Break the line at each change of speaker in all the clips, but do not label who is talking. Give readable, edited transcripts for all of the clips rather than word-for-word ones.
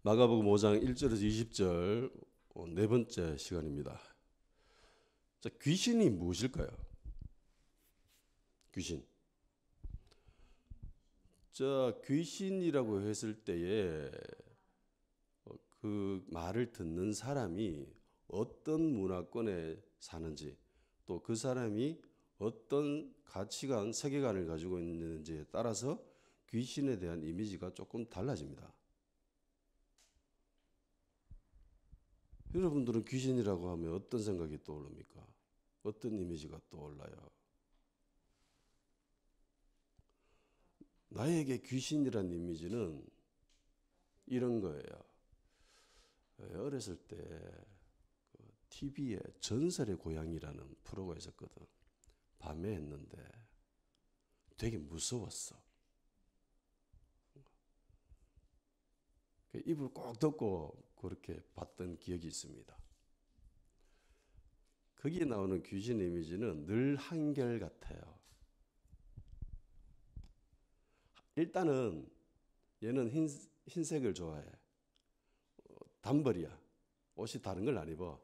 마가복음 5장 1절에서 20절 네 번째 시간입니다. 자, 귀신이 무엇일까요? 귀신. 자, 귀신이라고 했을 때에 그 말을 듣는 사람이 어떤 문화권에 사는지, 또 그 사람이 어떤 가치관, 세계관을 가지고 있는지에 따라서 귀신에 대한 이미지가 조금 달라집니다. 여러분들은 귀신이라고 하면 어떤 생각이 떠오릅니까? 어떤 이미지가 떠올라요? 나에게 귀신이란 이미지는 이런 거예요. 어렸을 때 TV에 전설의 고향이라는 프로가 있었거든. 밤에 했는데 되게 무서웠어. 입을 꼭 덮고 그렇게 봤던 기억이 있습니다. 거기에 나오는 귀신 이미지는 늘 한결같아요. 일단은 얘는 흰색을 좋아해. 단벌이야. 옷이 다른 걸 안 입어.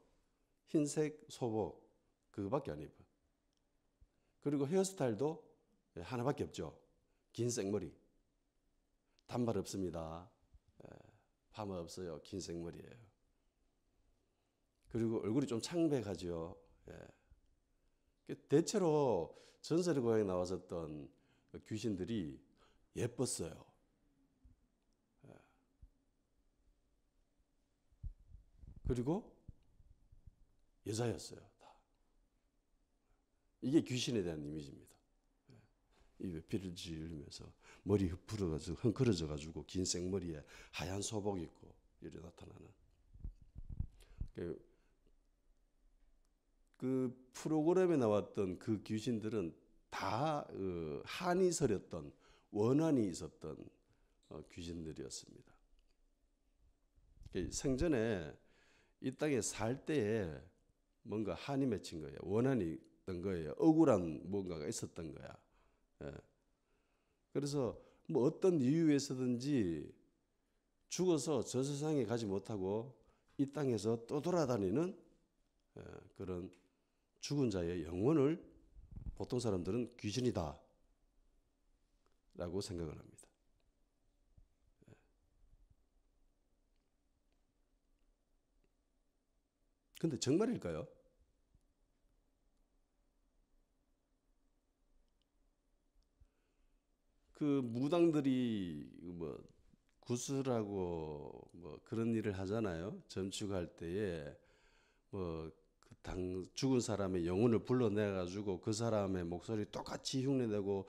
흰색 소복 그거밖에 안 입어. 그리고 헤어스타일도 하나밖에 없죠. 긴 생머리. 단발 없습니다. 파마 없어요. 긴 생머리예요. 그리고 얼굴이 좀 창백하죠. 대체로 전설의 고향에 나왔었던 귀신들이 예뻤어요. 그리고 여자였어요. 다. 이게 귀신에 대한 이미지입니다. 입에 피를 지으면서 머리 흩어가지고 흥그러져가지고 긴 생머리에 하얀 소복 입고 이렇게 나타나는. 그 프로그램에 나왔던 그 귀신들은 다 한이 서렸던 원한이 있었던 귀신들이었습니다. 생전에 이 땅에 살 때에 뭔가 한이 맺힌 거예요. 원한이 있던 거예요. 억울한 뭔가가 있었던 거야. 그래서 뭐 어떤 이유에서든지 죽어서 저 세상에 가지 못하고 이 땅에서 떠돌아다니는 그런 죽은 자의 영혼을 보통 사람들은 귀신이다 라고 생각을 합니다. 근데 정말일까요? 그 무당들이 뭐 구슬하고 뭐 그런 일을 하잖아요. 점축할 때에 뭐 그 죽은 사람의 영혼을 불러내 가지고 그 사람의 목소리 똑같이 흉내내고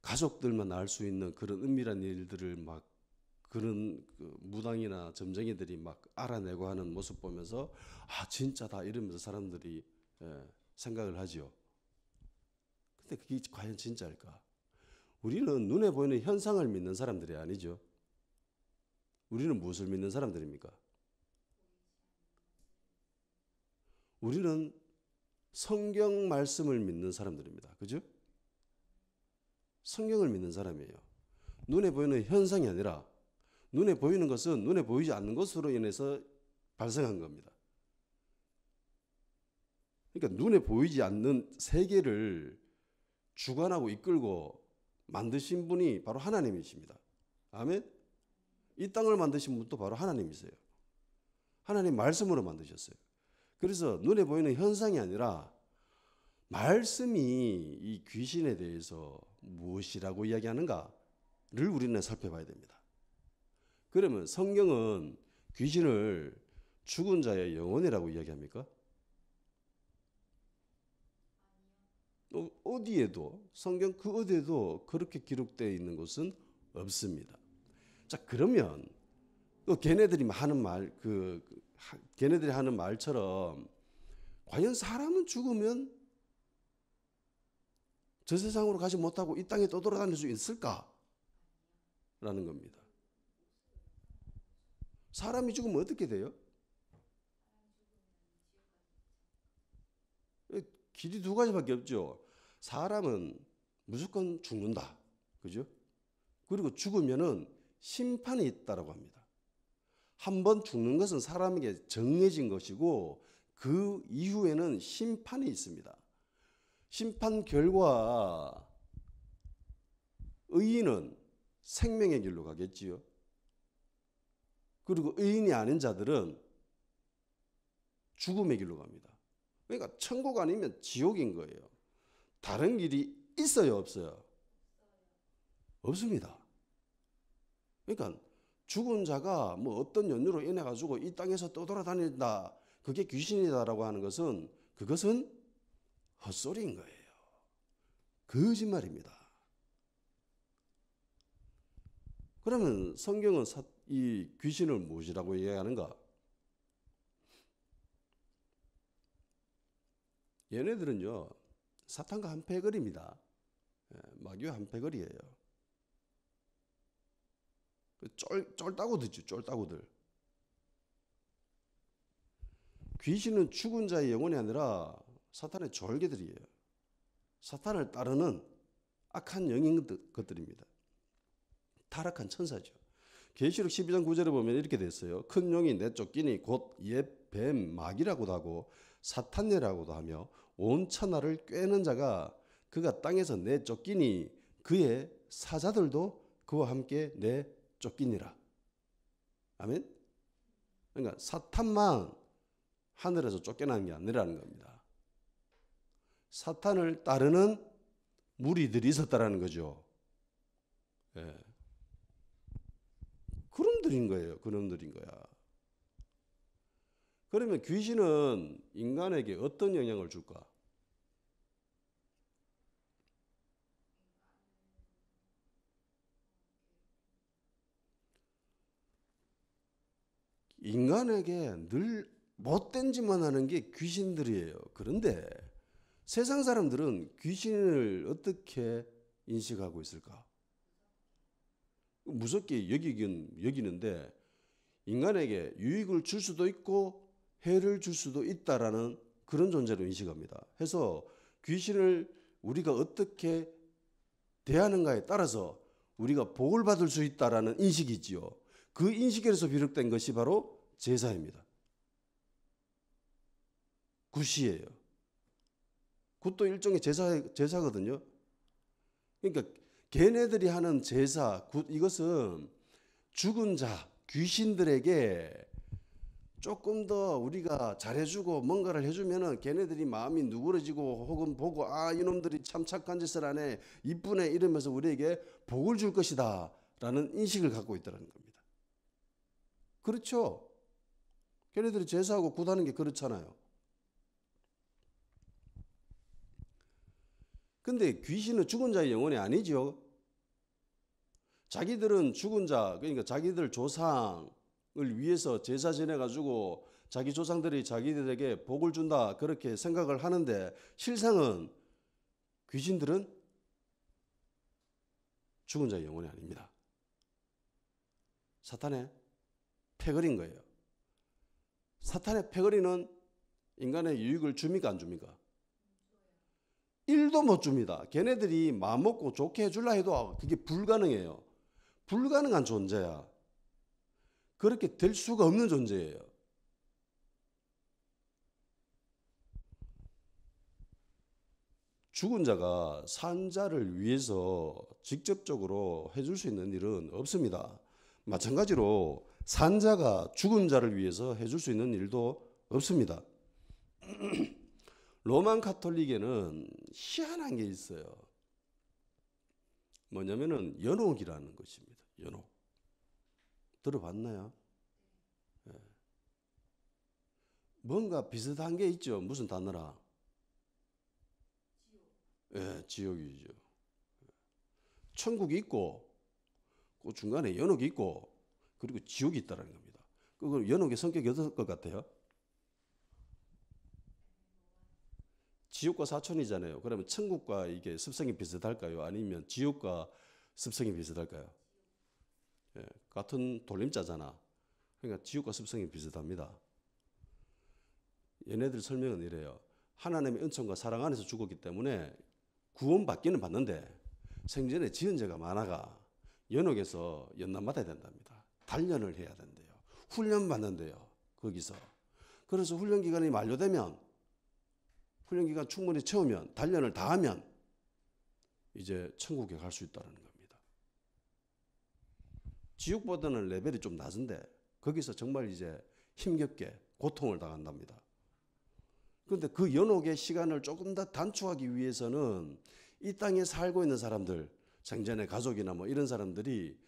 가족들만 알 수 있는 그런 은밀한 일들을 막 그런 그 무당이나 점쟁이들이 막 알아내고 하는 모습 보면서 아 진짜다 이러면서 사람들이 생각을 하죠. 근데 그게 과연 진짜일까? 우리는 눈에 보이는 현상을 믿는 사람들이 아니죠. 우리는 무엇을 믿는 사람들입니까? 우리는 성경 말씀을 믿는 사람들입니다. 그죠? 성경을 믿는 사람이에요. 눈에 보이는 현상이 아니라 눈에 보이는 것은 눈에 보이지 않는 것으로 인해서 발생한 겁니다. 그러니까 눈에 보이지 않는 세계를 주관하고 이끌고 만드신 분이 바로 하나님이십니다. 아멘? 이 땅을 만드신 분도 바로 하나님이세요. 하나님 말씀으로 만드셨어요. 그래서 눈에 보이는 현상이 아니라 말씀이 이 귀신에 대해서 무엇이라고 이야기하는가를 우리는 살펴봐야 됩니다. 그러면 성경은 귀신을 죽은 자의 영혼이라고 이야기합니까? 어디에도 성경 그 어디에도 그렇게 기록되어 있는 것은 없습니다. 자 그러면 또 걔네들이 하는 걔네들이 하는 말처럼 과연 사람은 죽으면 저 세상으로 가지 못하고 이 땅에 떠돌아다닐 수 있을까라는 겁니다. 사람이 죽으면 어떻게 돼요? 길이 두 가지밖에 없죠. 사람은 무조건 죽는다. 그죠? 그리고 죽으면은 심판이 있다라고 합니다. 한 번 죽는 것은 사람에게 정해진 것이고 그 이후에는 심판이 있습니다. 심판 결과 의인은 생명의 길로 가겠지요. 그리고 의인이 아닌 자들은 죽음의 길로 갑니다. 그러니까 천국 아니면 지옥인 거예요. 다른 길이 있어요, 없어요? 없습니다. 그러니까 죽은 자가 뭐 어떤 연유로 인해 가지고 이 땅에서 떠돌아다닌다, 그게 귀신이다라고 하는 것은 그것은 헛소리인 거예요. 거짓말입니다. 그러면 성경은 이 귀신을 무엇이라고 이야기하는가? 얘네들은요, 사탄과 한 패거리입니다. 마귀와 한 패거리예요. 쫄따구들이죠, 쫄따구들. 귀신은 죽은 자의 영혼이 아니라 사탄의 졸개들이에요. 사탄을 따르는 악한 영인 것들입니다. 타락한 천사죠. 계시록 12장 9절에 보면 이렇게 됐어요. 큰 용이 내쫓기니 곧 옛 뱀 마귀라고도 하고 사탄이라고도 하며 온 천하를 꿰는 자가 그가 땅에서 내쫓기니 그의 사자들도 그와 함께 내쫓기니라. 아멘. 그러니까 사탄만 하늘에서 쫓겨나는 게 아니라는 겁니다. 사탄을 따르는 무리들이 있었다라는 거죠. 예. 그놈들인 거예요. 그놈들인 거야. 그러면 귀신은 인간에게 어떤 영향을 줄까? 인간에게 늘 못된 짓만 하는 게 귀신들이에요. 그런데 세상 사람들은 귀신을 어떻게 인식하고 있을까? 무섭게 여기는데 인간에게 유익을 줄 수도 있고 해를 줄 수도 있다라는 그런 존재로 인식합니다. 해서 귀신을 우리가 어떻게 대하는가에 따라서 우리가 복을 받을 수 있다라는 인식이 있지요. 그 인식에서 비롯된 것이 바로 제사입니다. 굿이에요. 굿도 일종의 제사거든요. 그러니까 걔네들이 하는 제사, 굿, 이것은 죽은 자, 귀신들에게 조금 더 우리가 잘해주고 뭔가를 해주면은 걔네들이 마음이 누그러지고 혹은 보고 이놈들이 참 착한 짓을 하네, 이쁘네 이러면서 우리에게 복을 줄 것이다 라는 인식을 갖고 있다는 겁니다. 그렇죠? 걔네들이 제사하고 굿하는 게 그렇잖아요. 근데 귀신은 죽은 자의 영혼이 아니죠. 자기들은 죽은 자, 그러니까 자기들 조상을 위해서 제사 지내가지고 자기 조상들이 자기들에게 복을 준다 그렇게 생각을 하는데 실상은 귀신들은 죽은 자의 영혼이 아닙니다. 사탄의 패거리인 거예요. 사탄의 패거리는 인간의 유익을 줍니까 안 줍니까? 1도 못 줍니다. 걔네들이 마음먹고 좋게 해줄라 해도 그게 불가능해요. 불가능한 존재야. 그렇게 될 수가 없는 존재예요. 죽은 자가 산 자를 위해서 직접적으로 해줄 수 있는 일은 없습니다. 마찬가지로 산 자가 죽은 자를 위해서 해줄 수 있는 일도 없습니다. 로만 가톨릭에는 희한한 게 있어요. 뭐냐면은 연옥이라는 것입니다. 연옥. 들어봤나요? 네. 뭔가 비슷한 게 있죠. 무슨 단어라? 예, 지옥이죠. 천국이 있고 그 중간에 연옥이 있고 그리고 지옥이 있다는 겁니다. 그럼 연옥의 성격이 어떨 것 같아요? 지옥과 사촌이잖아요. 그러면 천국과 이게 습성이 비슷할까요? 아니면 지옥과 습성이 비슷할까요? 예, 같은 돌림자잖아. 그러니까 지옥과 습성이 비슷합니다. 얘네들 설명은 이래요. 하나님의 은총과 사랑 안에서 죽었기 때문에 구원받기는 받는데 생전에 지은 죄가 많아가 연옥에서 연단받아야 된답니다. 단련을 해야 된대요. 훈련 받는데요. 거기서. 그래서 훈련 기간이 만료되면, 훈련 기간 충분히 채우면, 단련을 다 하면 이제 천국에 갈 수 있다는 겁니다. 지옥보다는 레벨이 좀 낮은데 거기서 정말 이제 힘겹게 고통을 당한답니다. 그런데 그 연옥의 시간을 조금 더 단축하기 위해서는 이 땅에 살고 있는 사람들, 생전의 가족이나 뭐 이런 사람들이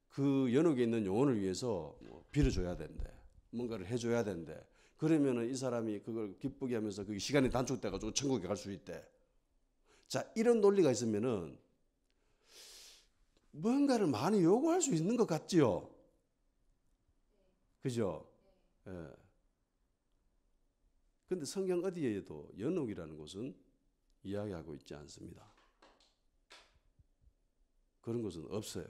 그 연옥에 있는 영혼을 위해서 뭐 빌어줘야 된대. 뭔가를 해줘야 된대. 그러면은 이 사람이 그걸 기쁘게 하면서 그 시간이 단축돼가지고 천국에 갈 수 있대. 자, 이런 논리가 있으면은 뭔가를 많이 요구할 수 있는 것 같지요? 그죠? 예. 근데 성경 어디에도 연옥이라는 것은 이야기하고 있지 않습니다. 그런 것은 없어요.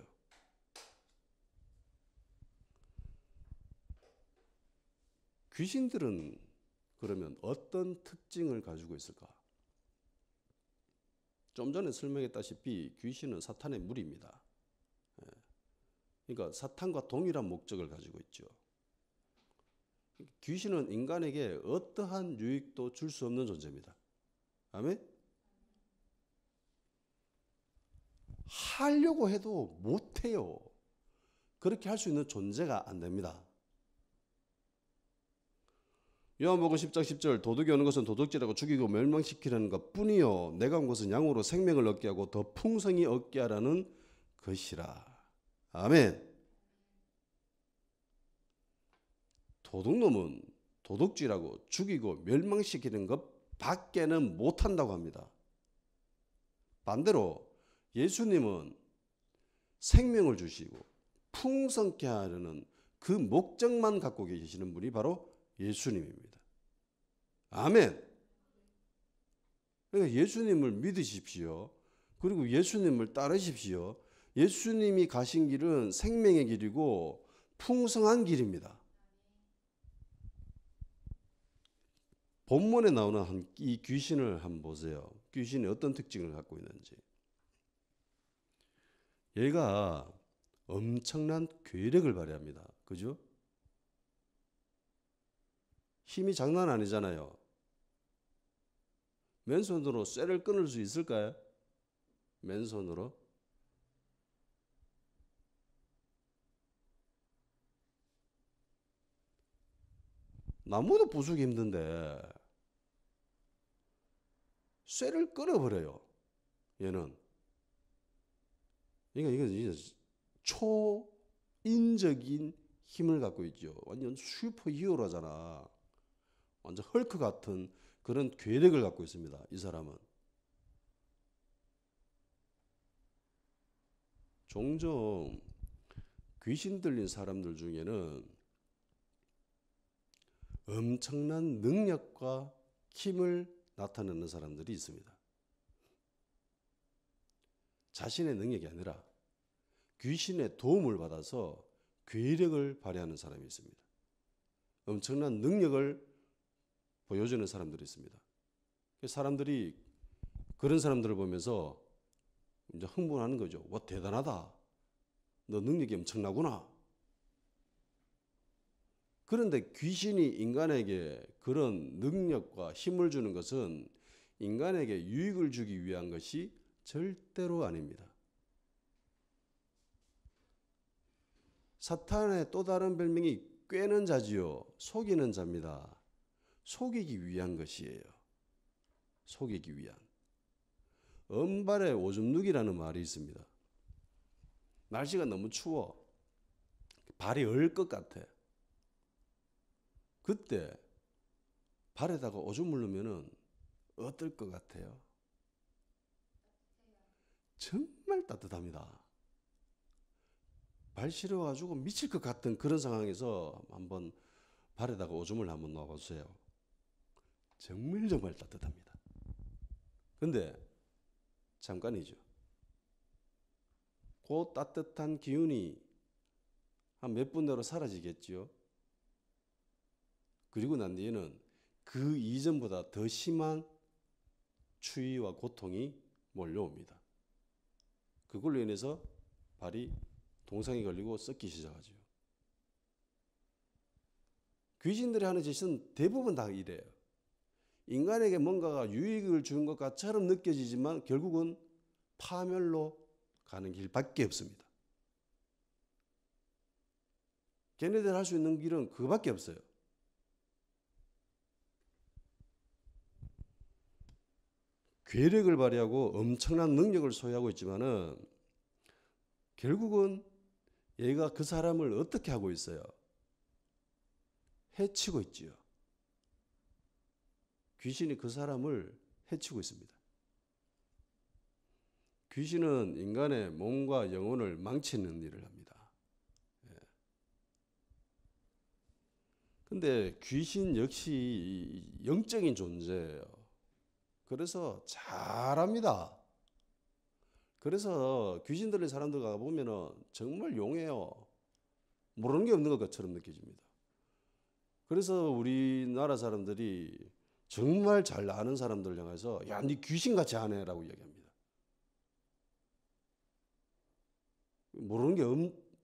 귀신들은 그러면 어떤 특징을 가지고 있을까? 좀 전에 설명했다시피 귀신은 사탄의 무리입니다. 그러니까 사탄과 동일한 목적을 가지고 있죠. 귀신은 인간에게 어떠한 유익도 줄 수 없는 존재입니다. 아멘? 하려고 해도 못해요. 그렇게 할 수 있는 존재가 안 됩니다. 요한복음 10장 10절 도둑이 오는 것은 도둑질하고 죽이고 멸망시키려는 것 뿐이요 내가 온 것은 양으로 생명을 얻게 하고 더 풍성히 얻게 하라는 것이라. 아멘. 도둑놈은 도둑질하고 죽이고 멸망시키는 것 밖에는 못한다고 합니다. 반대로 예수님은 생명을 주시고 풍성케 하려는 그 목적만 갖고 계시는 분이 바로 예수님입니다. 아멘. 그러니까 예수님을 믿으십시오. 그리고 예수님을 따르십시오. 예수님이 가신 길은 생명의 길이고 풍성한 길입니다. 본문에 나오는 이 귀신을 한번 보세요. 귀신이 어떤 특징을 갖고 있는지. 얘가 엄청난 괴력을 발휘합니다. 그죠? 힘이 장난 아니잖아요. 맨손으로 쇠를 끊을 수 있을까요? 맨손으로? 나무도 부수기 힘든데 쇠를 끊어버려요. 얘는. 그러니까 이건 초인적인 힘을 갖고 있죠. 완전 슈퍼 히어로잖아. 완전 헐크 같은 그런 괴력을 갖고 있습니다. 이 사람은. 종종 귀신 들린 사람들 중에는 엄청난 능력과 힘을 나타내는 사람들이 있습니다. 자신의 능력이 아니라 귀신의 도움을 받아서 괴력을 발휘하는 사람이 있습니다. 엄청난 능력을 보여주는 사람들이 있습니다. 사람들이 그런 사람들을 보면서 이제 흥분하는 거죠. 와, 대단하다. 너 능력이 엄청나구나. 그런데 귀신이 인간에게 그런 능력과 힘을 주는 것은 인간에게 유익을 주기 위한 것이 절대로 아닙니다. 사탄의 또 다른 별명이 꿰는 자지요. 속이는 자입니다. 속이기 위한 것이에요. 속이기 위한. 은발의 오줌 누기라는 말이 있습니다. 날씨가 너무 추워. 발이 얼 것 같아. 그때 발에다가 오줌을 넣으면 어떨 것 같아요? 정말 따뜻합니다. 발 시려가지고 미칠 것 같은 그런 상황에서 한번 발에다가 오줌을 한번 넣어보세요. 정말 따뜻합니다. 근데 잠깐이죠. 그 따뜻한 기운이 한 몇 분 내로 사라지겠죠. 그리고 난 뒤에는 그 이전보다 더 심한 추위와 고통이 몰려옵니다. 그걸로 인해서 발이 동상이 걸리고 썩기 시작하죠. 귀신들이 하는 짓은 대부분 다 이래요. 인간에게 뭔가가 유익을 주는 것처럼 느껴지지만 결국은 파멸로 가는 길밖에 없습니다. 걔네들 할 수 있는 길은 그거밖에 없어요. 괴력을 발휘하고 엄청난 능력을 소유하고 있지만은 결국은 얘가 그 사람을 어떻게 하고 있어요? 해치고 있지요. 귀신이 그 사람을 해치고 있습니다. 귀신은 인간의 몸과 영혼을 망치는 일을 합니다. 근데 귀신 역시 영적인 존재예요. 그래서 잘합니다. 그래서 귀신 들린 사람들 가보면은 정말 용해요. 모르는 게 없는 것처럼 느껴집니다. 그래서 우리나라 사람들이 정말 잘 아는 사람들 향해서 야, 니 귀신같이 하네 라고 이야기합니다. 모르는 게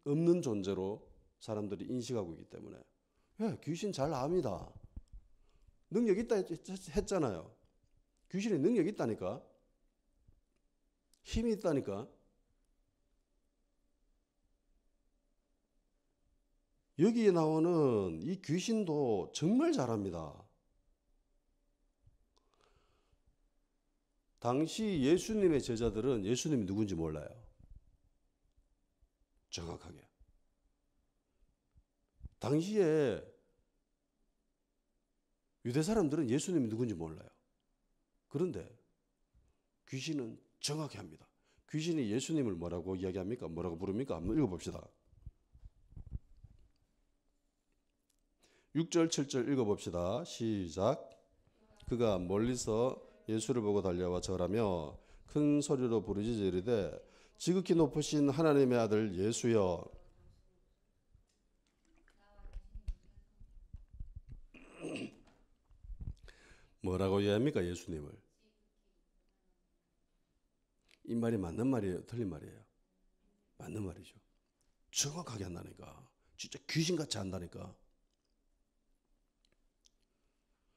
없는 존재로 사람들이 인식하고 있기 때문에 예, 귀신 잘 압니다. 능력 있다 했잖아요. 귀신에 능력 있다니까. 힘이 있다니까. 여기에 나오는 이 귀신도 정말 잘합니다. 당시 예수님의 제자들은 예수님이 누군지 몰라요. 정확하게. 당시에 유대 사람들은 예수님이 누군지 몰라요. 그런데 귀신은 정확히 합니다. 귀신이 예수님을 뭐라고 이야기합니까? 뭐라고 부릅니까? 한번 읽어봅시다. 6절, 7절 읽어봅시다. 시작. 그가 멀리서 예수를 보고 달려와 절하며 큰 소리로 부르짖어 이르되 지극히 높으신 하나님의 아들 예수여. 뭐라고 이야기합니까? 예수님을. 이 말이 맞는 말이에요? 틀린 말이에요? 맞는 말이죠. 정확하게 한다니까. 진짜 귀신같이 한다니까.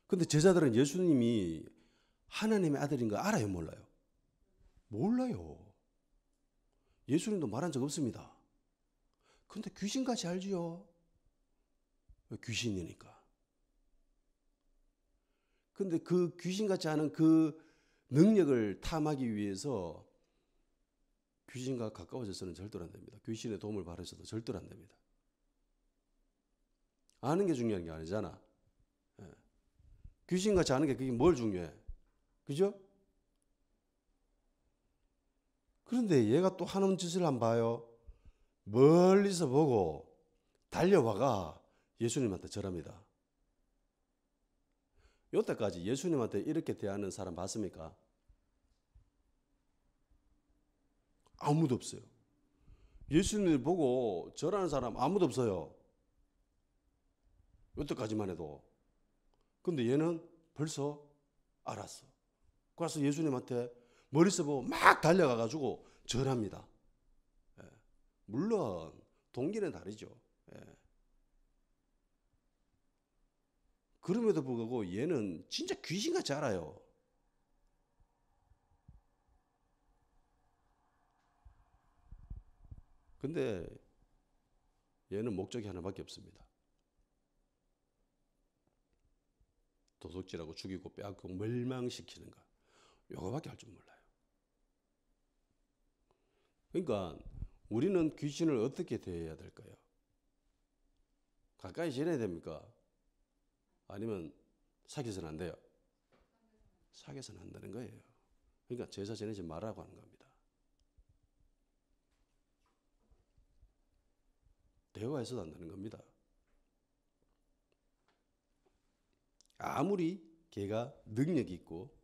근데 제자들은 예수님이 하나님의 아들인 거 알아요? 몰라요? 몰라요. 예수님도 말한 적 없습니다. 근데 귀신같이 알지요? 귀신이니까. 근데 그 귀신같이 하는 그 능력을 탐하기 위해서 귀신과 가까워져서는 절대로 안 됩니다. 귀신의 도움을 받아서도 절대로 안 됩니다. 아는 게 중요한 게 아니잖아. 귀신같이 아는 게 그게 뭘 중요해? 그죠? 그런데 얘가 또 하는 짓을 한번 봐요. 멀리서 보고 달려와가 예수님한테 절합니다. 여태까지 예수님한테 이렇게 대하는 사람 봤습니까? 아무도 없어요. 예수님을 보고 절하는 사람 아무도 없어요. 여태까지만 해도. 근데 얘는 벌써 알았어. 그래서 예수님한테 멀리서 보고 막 달려가가지고 절합니다. 물론 동기는 다르죠. 그럼에도 불구하고 얘는 진짜 귀신같이 알아요. 근데 얘는 목적이 하나밖에 없습니다. 도둑질하고 죽이고 빼앗고 멸망시키는 것. 요거밖에 할 줄 몰라요. 그러니까 우리는 귀신을 어떻게 대해야 될까요? 가까이 지내야 됩니까? 아니면 사귀어서는 안 돼요? 사귀어서는 안 되는 거예요. 그러니까 제사 지내지 말라고 하는 겁니다. 대화해서도 안 되는 겁니다. 아무리 걔가 능력이 있고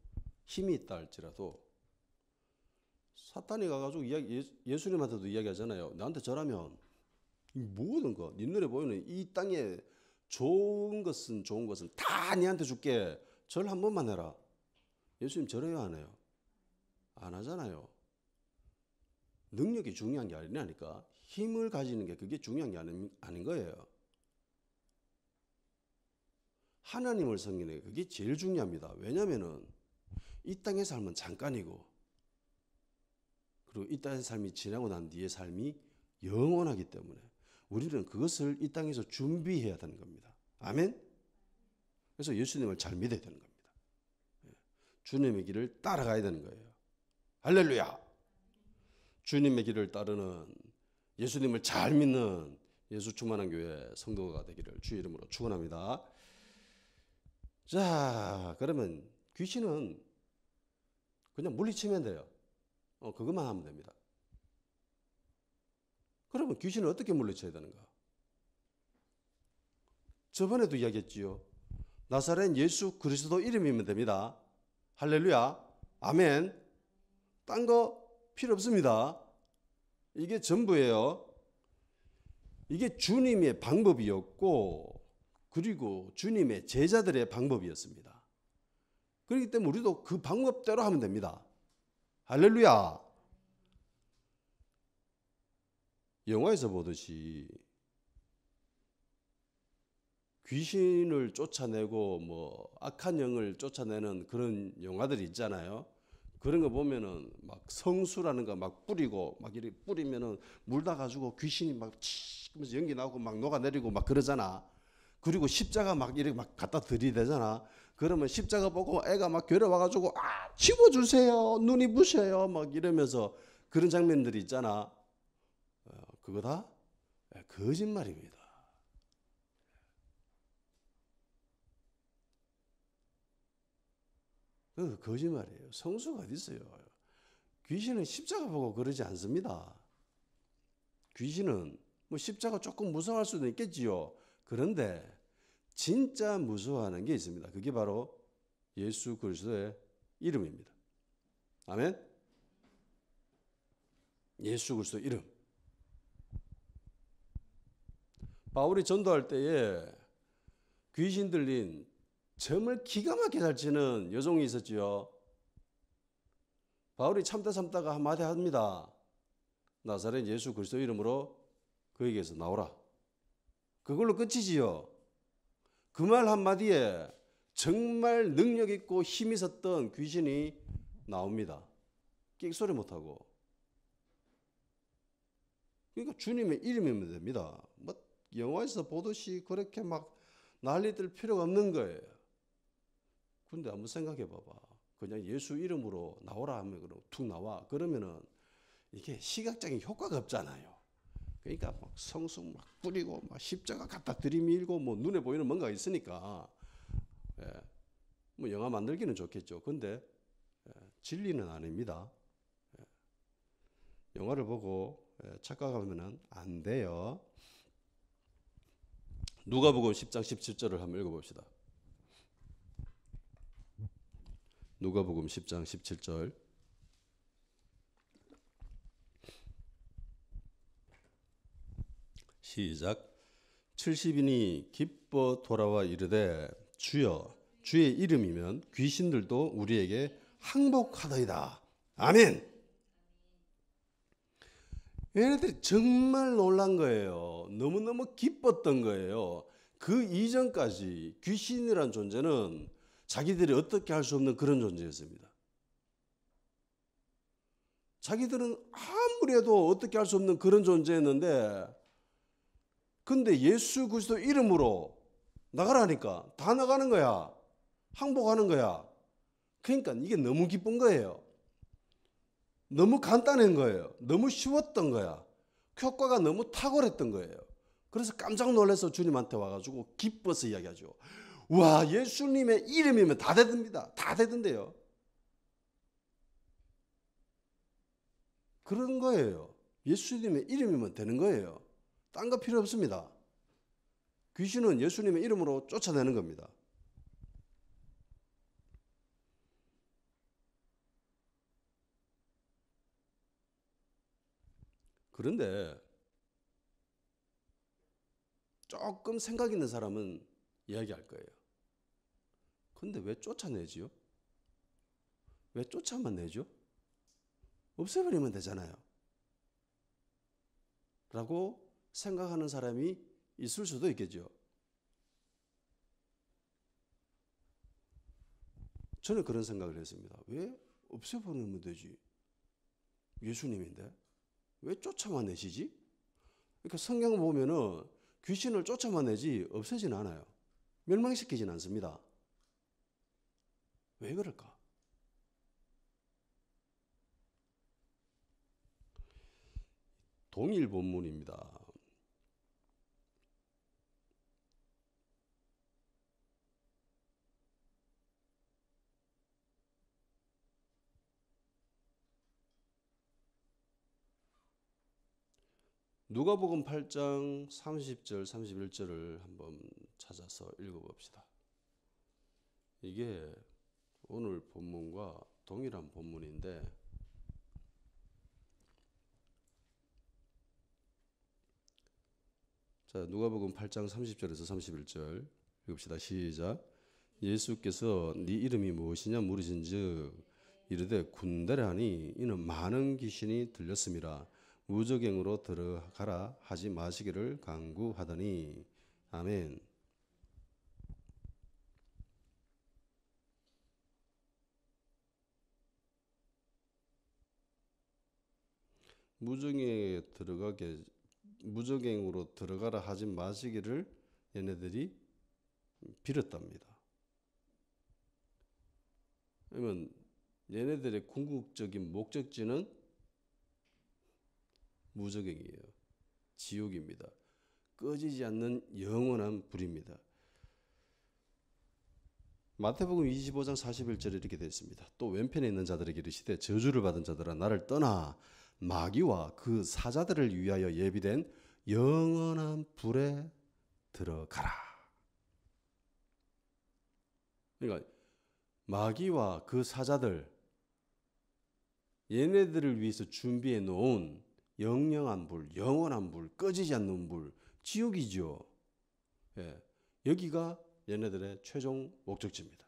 힘이 있다 할지라도 사탄이 가가지고 예수님한테도 이야기하잖아요. 나한테 절하면 모든 거, 네 눈에 보이는 이 땅에 좋은 것은 다 네한테 줄게. 절 한 번만 해라. 예수님 절해요, 안 해요? 안 하잖아요. 능력이 중요한 게 아니라니까. 힘을 가지는 게 그게 중요한 게 아닌 거예요. 하나님을 섬기는 게 그게 제일 중요합니다. 왜냐하면은 이 땅의 삶은 잠깐이고, 그리고 이 땅의 삶이 지나고 난 뒤의 삶이 영원하기 때문에 우리는 그것을 이 땅에서 준비해야 되는 겁니다. 아멘? 그래서 예수님을 잘 믿어야 되는 겁니다. 주님의 길을 따라가야 되는 거예요. 할렐루야! 주님의 길을 따르는, 예수님을 잘 믿는 예수 충만한 교회 성도가 되기를 주의 이름으로 축원합니다. 자, 그러면 귀신은 그냥 물리치면 돼요. 그것만 하면 됩니다. 그러면 귀신을 어떻게 물리쳐야 되는가? 저번에도 이야기했지요. 나사렛 예수 그리스도 이름이면 됩니다. 할렐루야. 아멘. 딴 거 필요 없습니다. 이게 전부예요. 이게 주님의 방법이었고, 그리고 주님의 제자들의 방법이었습니다. 그렇기 때문에 우리도 그 방법대로 하면 됩니다. 할렐루야. 영화에서 보듯이 귀신을 쫓아내고 뭐 악한 영을 쫓아내는 그런 영화들이 있잖아요. 그런 거 보면은 막 성수라는 거 막 뿌리고 막 이렇게 뿌리면은 물다 가지고 귀신이 막 치면서 연기 나오고 막 녹아내리고 막 그러잖아. 그리고 십자가 막 이렇게 막 갖다 들이대잖아. 그러면 십자가 보고 애가 막 괴로워 가지고 치워주세요, 눈이 부셔요 막 이러면서 그런 장면들이 있잖아. 그거 다 거짓말입니다. 그거 거짓말이에요. 성수가 어디 있어요? 귀신은 십자가 보고 그러지 않습니다. 귀신은 뭐 십자가 조금 무서워할 수도 있겠지요. 그런데 진짜 무서워하는 게 있습니다. 그게 바로 예수 그리스도의 이름입니다. 아멘. 예수 그리스도 이름. 바울이 전도할 때에 귀신 들린 점을 기가 막히게 잘 치는 여종이 있었지요. 바울이 참다가 한마디 합니다. 나사렛 예수 그리스도 이름으로 그에게서 나오라. 그걸로 끝이지요. 그 말 한마디에 정말 능력 있고 힘이 있었던 귀신이 나옵니다. 끽소리 못하고. 그러니까 주님의 이름이면 됩니다. 뭐 영화에서 보듯이 그렇게 막 난리들 필요가 없는 거예요. 근데 한번 생각해 봐봐. 그냥 예수 이름으로 나오라 하면 그럼 툭 나와. 그러면은 이게 시각적인 효과가 없잖아요. 그러니까 막 성수 막 뿌리고 막 십자가 갖다 들이밀고 뭐 눈에 보이는 뭔가 있으니까 뭐 영화 만들기는 좋겠죠. 근데 진리는 아닙니다. 영화를 보고 착각하면은 안 돼요. 누가복음 10장 17절을 한번 읽어봅시다. 누가복음 10장 17절. 시작. 70인이 기뻐 돌아와 이르되 주여 주의 이름이면 귀신들도 우리에게 항복하더이다. 아멘. 얘네들이 정말 놀란 거예요. 너무너무 기뻤던 거예요. 그 이전까지 귀신이란 존재는 자기들이 어떻게 할 수 없는 그런 존재였습니다. 자기들은 아무리 해도 어떻게 할 수 없는 그런 존재였는데, 근데 예수 그리스도 이름으로 나가라니까 다 나가는 거야. 항복하는 거야. 그러니까 이게 너무 기쁜 거예요. 너무 간단한 거예요. 너무 쉬웠던 거야. 효과가 너무 탁월했던 거예요. 그래서 깜짝 놀라서 주님한테 와가지고 기뻐서 이야기하죠. 와, 예수님의 이름이면 다 되답니다. 다 되던데요. 그런 거예요. 예수님의 이름이면 되는 거예요. 딴 거 필요 없습니다. 귀신은 예수님의 이름으로 쫓아내는 겁니다. 그런데 조금 생각 있는 사람은 이야기할 거예요. 근데 왜 쫓아내지요? 왜 쫓아만 내죠? 없애버리면 되잖아요. 라고 생각하는 사람이 있을 수도 있겠죠. 저는 그런 생각을 했습니다. 왜 없애버리면 되지? 예수님인데 왜 쫓아만 내시지? 그러니까 성경을 보면은 귀신을 쫓아만 내지 없애진 않아요. 멸망시키진 않습니다. 왜 그럴까? 동일 본문입니다. 누가복음 8장 30절 31절을 한번 찾아서 읽어봅시다. 이게 오늘 본문과 동일한 본문인데 자, 누가복음 8장 30절에서 31절 읽읍시다. 시작. 예수께서 네 이름이 무엇이냐 물으신즉 이르되 군대라 하니 이는 많은 귀신이 들렸음이라. 무저갱으로 들어가라 하지 마시기를 간구하더니 아멘. 무저갱으로 들어가라 하지 마시기를 얘네들이 빌었답니다. 그러면 얘네들의 궁극적인 목적지는 무저갱이에요. 지옥입니다. 꺼지지 않는 영원한 불입니다. 마태복음 25장 41절에 이렇게 되어 있습니다. 또 왼편에 있는 자들에게 이르시되 저주를 받은 자들아 나를 떠나 마귀와 그 사자들을 위하여 예비된 영원한 불에 들어가라. 그러니까 마귀와 그 사자들 얘네들을 위해서 준비해 놓은 영영한 불, 영원한 불, 꺼지지 않는 불, 지옥이죠. 예, 여기가 얘네들의 최종 목적지입니다.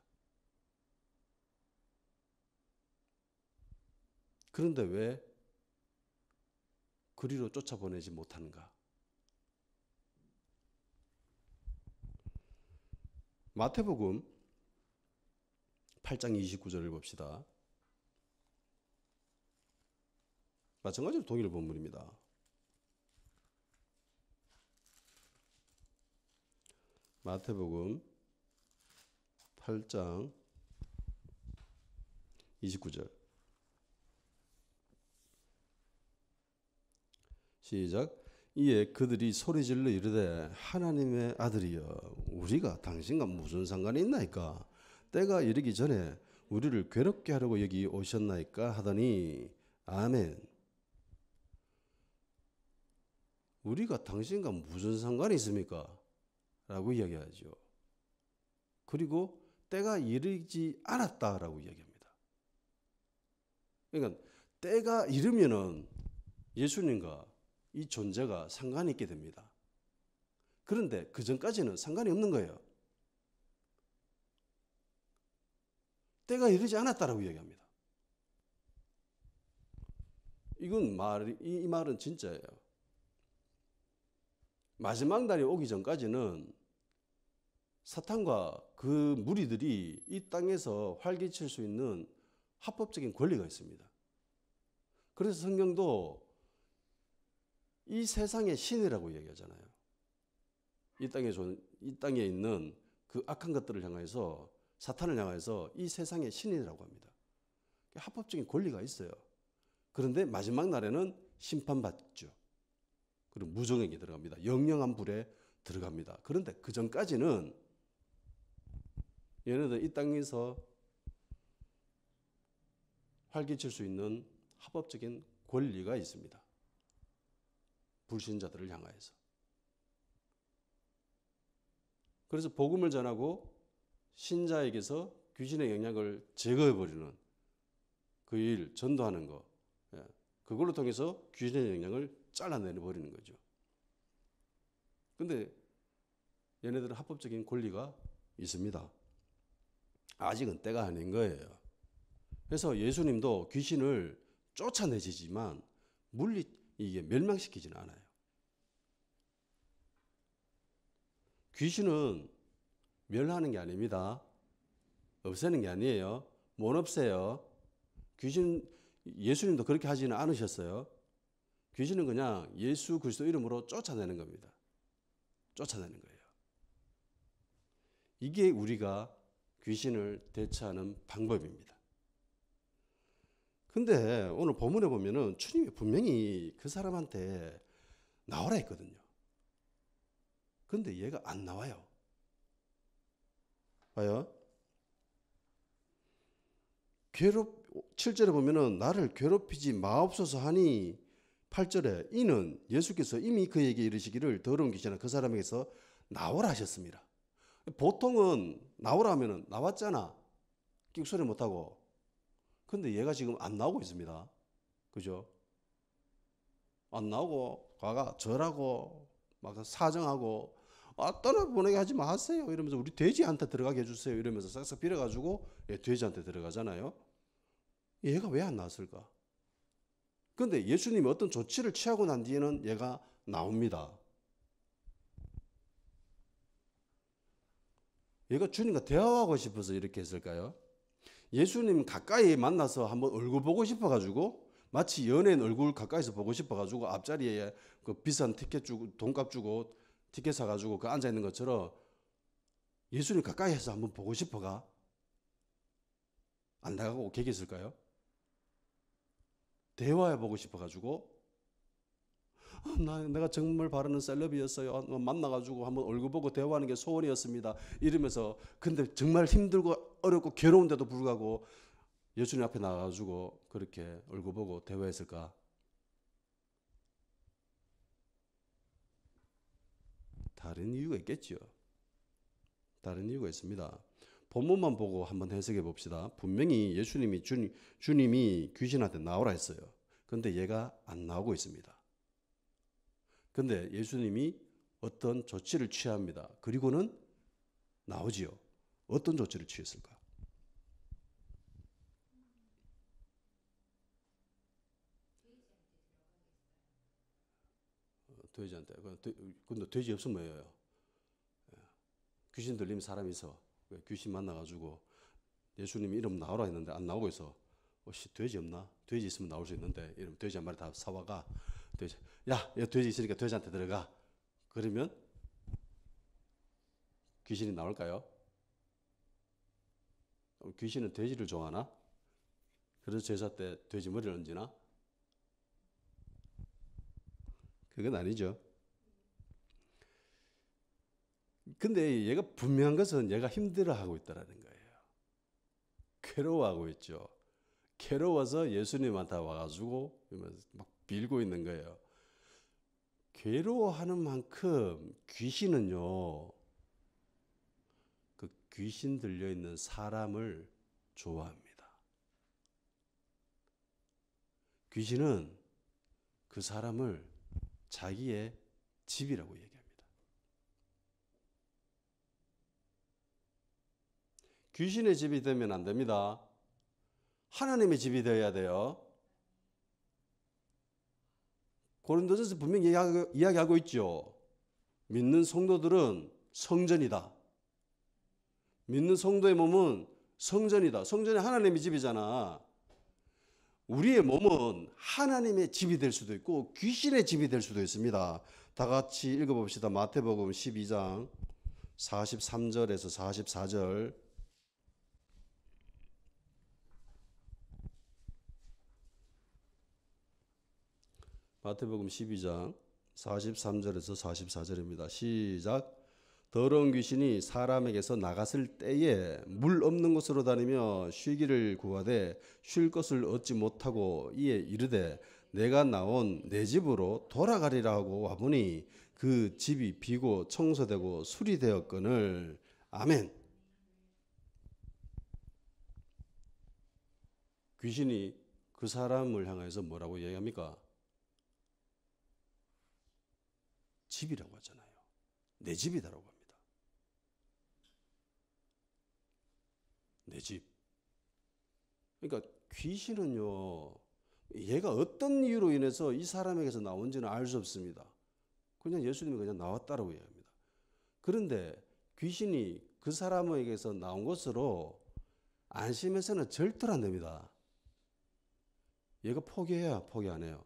그런데 왜 그리로 쫓아보내지 못하는가? 마태복음 8장 29절을 봅시다. 마찬가지로 동일 본문입니다. 마태복음 8장 29절 시작. 이에 그들이 소리질러 이르되 하나님의 아들이여 우리가 당신과 무슨 상관이 있나이까? 때가 이르기 전에 우리를 괴롭게 하려고 여기 오셨나이까? 하더니 아멘. 우리가 당신과 무슨 상관이 있습니까? 라고 이야기하죠. 그리고 때가 이르지 않았다라고 이야기합니다. 그러니까 때가 이르면은 예수님과 이 존재가 상관이 있게 됩니다. 그런데 그 전까지는 상관이 없는 거예요. 때가 이르지 않았다라고 이야기합니다. 이 말은 진짜예요. 마지막 날이 오기 전까지는 사탄과 그 무리들이 이 땅에서 활개칠 수 있는 합법적인 권리가 있습니다. 그래서 성경도 이 세상의 신이라고 얘기하잖아요. 이 땅에 있는 그 악한 것들을 향해서 사탄을 향해서 이 세상의 신이라고 합니다. 합법적인 권리가 있어요. 그런데 마지막 날에는 심판받죠. 그리고 무저갱에 들어갑니다. 영영한 불에 들어갑니다. 그런데 그 전까지는 얘네들 이 땅에서 활개칠 수 있는 합법적인 권리가 있습니다. 불신자들을 향하여서. 그래서 복음을 전하고 신자에게서 귀신의 영향을 제거해버리는 그 일, 전도하는 거. 그걸로 통해서 귀신의 영향을 잘라내버리는 거죠. 근데 얘네들은 합법적인 권리가 있습니다. 아직은 때가 아닌 거예요. 그래서 예수님도 귀신을 쫓아내시지만 이게 멸망시키지는 않아요. 귀신은 멸하는 게 아닙니다. 없애는 게 아니에요. 못 없애요. 귀신, 예수님도 그렇게 하지는 않으셨어요. 귀신은 그냥 예수 그리스도 이름으로 쫓아내는 겁니다. 쫓아내는 거예요. 이게 우리가 귀신을 대처하는 방법입니다. 근데 오늘 본문에 보면은 주님이 분명히 그 사람한테 나오라 했거든요. 근데 얘가 안 나와요. 봐요. 7절에 보면은 나를 괴롭히지 마옵소서 하니 8절에 이는 예수께서 이미 그에게 이르시기를 더러운 귀신아 그 사람에게서 나오라 하셨습니다. 보통은 나오라 하면은 나왔잖아. 끽소리 못하고. 근데 얘가 지금 안 나오고 있습니다. 그죠? 안 나오고 가가 절하고 막 사정하고 떠나보내게 하지 마세요 이러면서 우리 돼지한테 들어가게 해주세요 이러면서 싹싹 빌어가지고 돼지한테 들어가잖아요. 얘가 왜 안 나왔을까? 근데 예수님이 어떤 조치를 취하고 난 뒤에는 얘가 나옵니다. 얘가 주님과 대화하고 싶어서 이렇게 했을까요? 예수님 가까이 만나서 한번 얼굴 보고 싶어가지고 마치 연예인 얼굴 가까이서 보고 싶어가지고 앞자리에 그 비싼 티켓 주고 돈값 주고 티켓 사가지고 그 앉아 있는 것처럼 예수님 가까이에서 한번 보고 싶어가 안 나가고 객이 있을까요? 대화해 보고 싶어가지고 내가 정말 바라는 셀럽이었어요. 만나가지고 한번 얼굴 보고 대화하는 게 소원이었습니다. 이러면서 근데 정말 힘들고 어렵고 괴로운데도 불구하고 예수님 앞에 나가가지고 그렇게 얼굴 보고 대화했을까? 다른 이유가 있겠죠. 다른 이유가 있습니다. 본문만 보고 한번 해석해 봅시다. 분명히 예수님이 주님이 귀신한테 나오라 했어요. 근데 얘가 안 나오고 있습니다. 근데 예수님이 어떤 조치를 취합니다. 그리고는 나오지요. 어떤 조치를 취했을까? 돼지한테. 근데 돼지 없으면 뭐예요? 귀신 들리면 사람이 있어. 귀신 만나가지고 예수님이 이름 나오라 했는데 안 나오고 있어. 돼지 없나? 돼지 있으면 나올 수 있는데 이러면 돼지 한 마리 다 사와가. 돼지. 야, 돼지 있으니까 돼지한테 들어가. 그러면 귀신이 나올까요? 귀신은 돼지를 좋아하나? 그래서 제사 때 돼지 머리를 얹나? 그건 아니죠. 근데 얘가 분명한 것은 얘가 힘들어하고 있다는 거예요. 괴로워하고 있죠. 괴로워서 예수님한테 와가지고 막 빌고 있는 거예요. 괴로워하는 만큼 귀신은요, 그 귀신 들려있는 사람을 좋아합니다. 귀신은 그 사람을 자기의 집이라고 얘기합니다. 귀신의 집이 되면 안 됩니다. 하나님의 집이 되어야 돼요. 고린도전서 분명히 이야기하고 있죠. 믿는 성도들은 성전이다. 믿는 성도의 몸은 성전이다. 성전이 하나님의 집이잖아. 우리의 몸은 하나님의 집이 될 수도 있고 귀신의 집이 될 수도 있습니다. 다 같이 읽어봅시다. 마태복음 12장 43절에서 44절. 마태복음 12장 43절에서 44절입니다. 시작. 더러운 귀신이 사람에게서 나갔을 때에 물 없는 곳으로 다니며 쉬기를 구하되 쉴 것을 얻지 못하고 이에 이르되 내가 나온 내 집으로 돌아가리라 하고 와보니 그 집이 비고 청소되고 수리되었거늘. 아멘. 귀신이 그 사람을 향해서 뭐라고 얘기합니까? 집이라고 하잖아요. 내 집이다라고 합니다. 내 집. 그러니까 귀신은요, 얘가 어떤 이유로 인해서 이 사람에게서 나온지는 알 수 없습니다. 그냥 예수님이 그냥 나왔다라고 얘기합니다. 그런데 귀신이 그 사람에게서 나온 것으로 안심해서는 절대로 안 됩니다. 얘가 포기해야 포기 안 해요?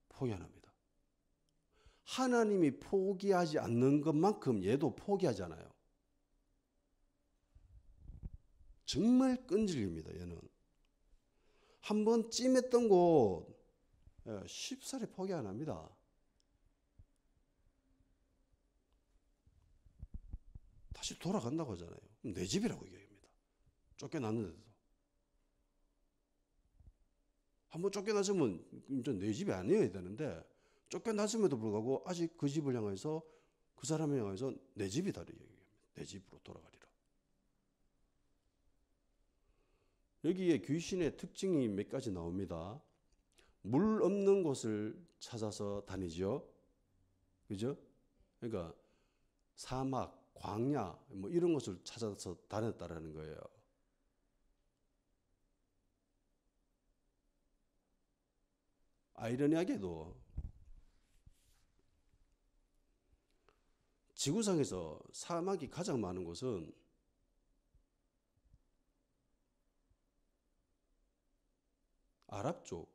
포기 안 합니다. 하나님이 포기하지 않는 것만큼 얘도 포기하지 않아요. 정말 끈질깁니다. 얘는. 한번 찜했던 곳 쉽사리 포기 안 합니다. 다시 돌아간다고 하잖아요. 내 집이라고 얘기합니다. 쫓겨났는데도. 한번 쫓겨났으면 이제 내 집이 아니어야 되는데 쫓겨났음에도 불구하고 아직 그 집을 향해서 그 사람을 향해서 내 집이다 얘기합니다. 내 집으로 돌아가리라. 여기에 귀신의 특징이 몇 가지 나옵니다. 물 없는 곳을 찾아서 다니죠. 그죠? 그러니까 사막, 광야 뭐 이런 곳을 찾아서 다녔다라는 거예요. 아이러니하게도 지구상에서 사막이 가장 많은 곳은 아랍 쪽,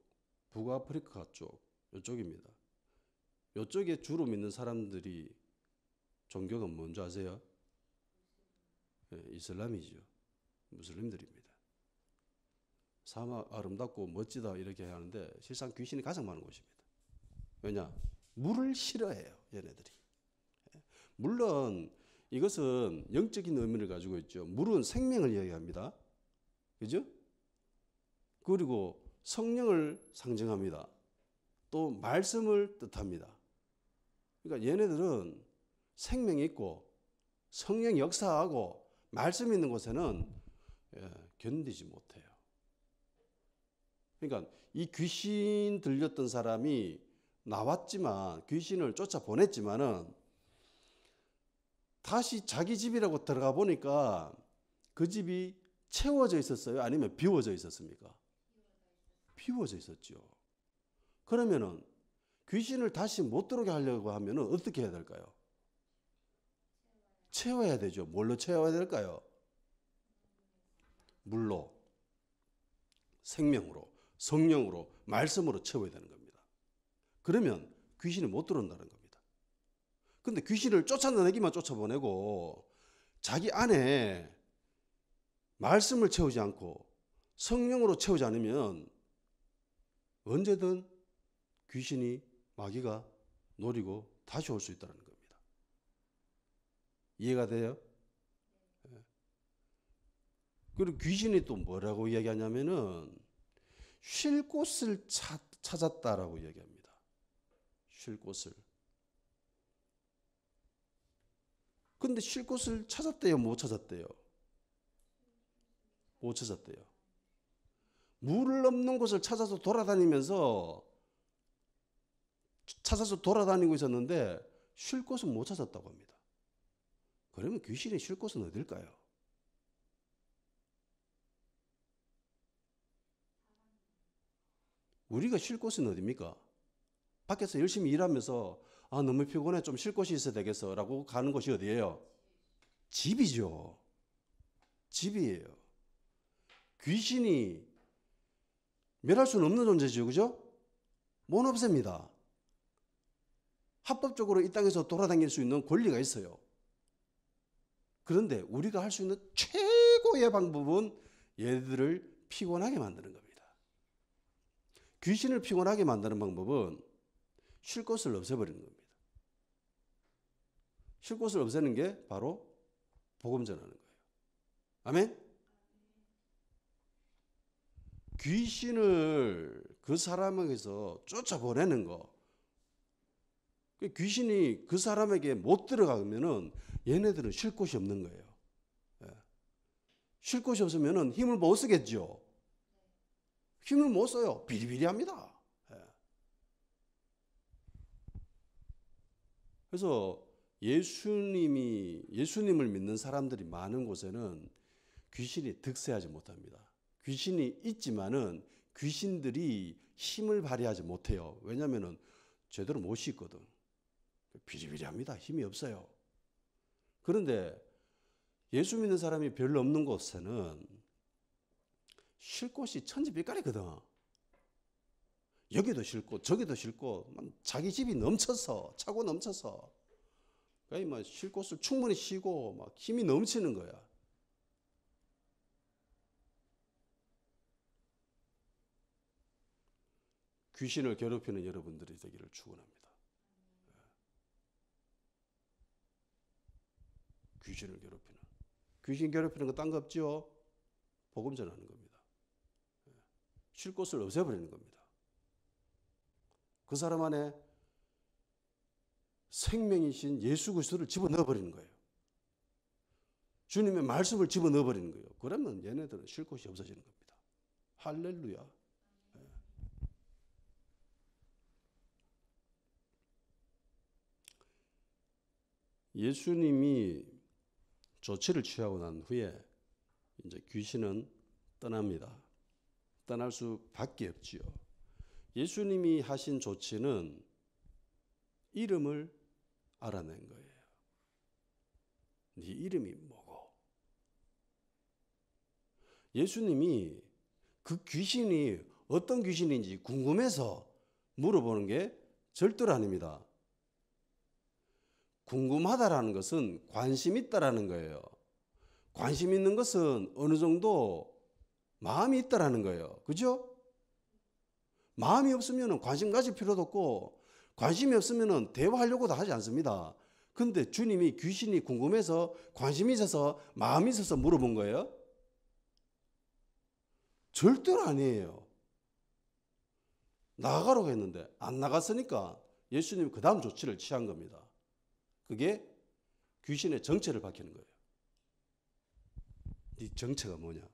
북아프리카 쪽, 이쪽입니다. 이쪽에 주로 믿는 사람들이 종교가 뭔지 아세요? 네, 이슬람이죠. 무슬림들입니다. 사막 아름답고 멋지다 이렇게 하는데 실상 귀신이 가장 많은 곳입니다. 왜냐? 물을 싫어해요. 얘네들이. 물론 이것은 영적인 의미를 가지고 있죠. 물은 생명을 이야기합니다. 그죠? 그리고 성령을 상징합니다. 또 말씀을 뜻합니다. 그러니까 얘네들은 생명이 있고 성령 역사하고 말씀 있는 곳에는 견디지 못해요. 그러니까 이 귀신 들렸던 사람이 나왔지만 귀신을 쫓아 보냈지만은 다시 자기 집이라고 들어가 보니까 그 집이 채워져 있었어요? 아니면 비워져 있었습니까? 비워져 있었죠. 그러면은 귀신을 다시 못 들어오게 하려고 하면은 어떻게 해야 될까요? 채워야 되죠. 뭘로 채워야 될까요? 물로, 생명으로, 성령으로, 말씀으로 채워야 되는 겁니다. 그러면 귀신이 못 들어온다는 겁니다. 근데 귀신을 쫓아내기만 쫓아보내고 자기 안에 말씀을 채우지 않고 성령으로 채우지 않으면 언제든 귀신이 마귀가 노리고 다시 올 수 있다는 겁니다. 이해가 돼요? 그리고 귀신이 또 뭐라고 이야기하냐면은 쉴 곳을 찾았다라고 이야기합니다. 쉴 곳을. 근데 쉴 곳을 찾았대요? 못 찾았대요? 못 찾았대요. 물 없는 곳을 찾아서 돌아다니고 있었는데 쉴 곳은 못 찾았다고 합니다. 그러면 귀신이 쉴 곳은 어딜까요? 우리가 쉴 곳은 어디입니까? 밖에서 열심히 일하면서 너무 피곤해 좀 쉴 곳이 있어야 되겠어 라고 가는 곳이 어디예요? 집이죠. 집이에요. 귀신이 멸할 수는 없는 존재죠. 그죠? 못 없앱니다. 합법적으로 이 땅에서 돌아다닐 수 있는 권리가 있어요. 그런데 우리가 할 수 있는 최고의 방법은 얘들을 피곤하게 만드는 겁니다. 귀신을 피곤하게 만드는 방법은 쉴 곳을 없애버리는 겁니다. 쉴 곳을 없애는 게 바로 복음 전하는 거예요. 아멘? 귀신을 그 사람에게서 쫓아보내는 거. 귀신이 그 사람에게 못 들어가면은 얘네들은 쉴 곳이 없는 거예요. 쉴 곳이 없으면은 힘을 못 쓰겠죠. 힘을 못 써요. 비리비리합니다. 그래서 예수님을 믿는 사람들이 많은 곳에는 귀신이 득세하지 못합니다. 귀신이 있지만은 귀신들이 힘을 발휘하지 못해요. 왜냐하면은 제대로 못 씻거든. 비리비리합니다. 힘이 없어요. 그런데 예수 믿는 사람이 별로 없는 곳에는 쉴 곳이 천지빛깔이거든. 여기도 싫고 저기도 싫고 자기 집이 넘쳐서 차고 넘쳐서 그러니까 쉴 곳을 충분히 쉬고 막 힘이 넘치는 거야. 귀신을 괴롭히는 여러분들이 되기를 축원합니다. 귀신을 괴롭히는. 귀신 괴롭히는 거 딴 거 없지요? 복음 전하는 겁니다. 쉴 곳을 없애버리는 겁니다. 그 사람 안에 생명이신 예수 그리스도를 집어넣어버리는 거예요. 주님의 말씀을 집어넣어버리는 거예요. 그러면 얘네들은 쉴 곳이 없어지는 겁니다. 할렐루야. 예수님이 조치를 취하고 난 후에 이제 귀신은 떠납니다. 떠날 수밖에 없지요. 예수님이 하신 조치는 이름을 알아낸 거예요. 네 이름이 뭐고? 예수님이 그 귀신이 어떤 귀신인지 궁금해서 물어보는 게 절대로 아닙니다. 궁금하다라는 것은 관심 있다라는 거예요. 관심 있는 것은 어느 정도 마음이 있다라는 거예요. 그죠? 마음이 없으면 관심 가질 필요도 없고 관심이 없으면 대화하려고도 하지 않습니다. 근데 주님이 귀신이 궁금해서 관심이 있어서 마음이 있어서 물어본 거예요? 절대로 아니에요. 나가라고 했는데 안 나갔으니까 예수님이 그 다음 조치를 취한 겁니다. 그게 귀신의 정체를 밝히는 거예요. 네 정체가 뭐냐?